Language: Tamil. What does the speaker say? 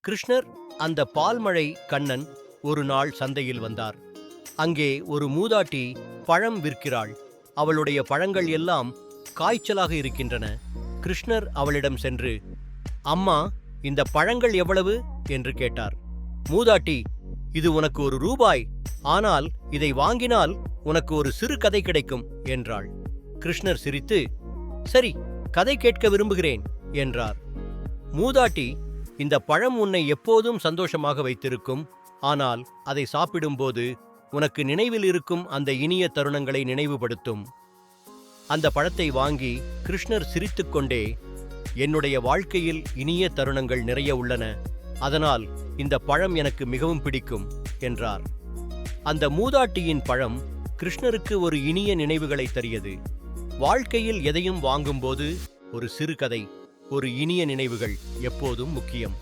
கிருஷ்ணர் அந்த பால்மழை கண்ணன் ஒரு நாள் சந்தையில் வந்தார். அங்கே ஒரு மூதாட்டி பழம் விற்கிறாள். அவளுடைய பழங்கள் எல்லாம் காய்ச்சலாக இருக்கின்றன. கிருஷ்ணர் அவளிடம் சென்று, அம்மா, இந்த பழங்கள் எவ்வளவு என்று கேட்டார். மூதாட்டி, இது உனக்கு ₹1, ஆனால் இதை வாங்கினால் உனக்கு ஒரு சிறு கதை கிடைக்கும் என்றாள். கிருஷ்ணர் சிரித்து, சரி, கதை கேட்க விரும்புகிறேன் என்றார். மூதாட்டி, இந்த பழம் உன்னை எப்போதும் சந்தோஷமாக வைத்திருக்கும். ஆனால் அதை சாப்பிடும்போது உனக்கு நினைவில் இருக்கும் அந்த இனிய தருணங்களை நினைவுபடுத்தும். அந்த பழத்தை வாங்கி கிருஷ்ணர் சிரித்துக்கொண்டே, என்னுடைய வாழ்க்கையில் இனிய தருணங்கள் நிறைய உள்ளன, அதனால் இந்த பழம் எனக்கு மிகவும் பிடிக்கும் என்றார். அந்த மூதாட்டியின் பழம் கிருஷ்ணருக்கு ஒரு இனிய நினைவுகளை தரியது. வாழ்க்கையில் எதையும் வாங்கும்போது ஒரு சிறு கதை, ஒரு இனிய நினைவுகள் எப்போதும் முக்கியம்.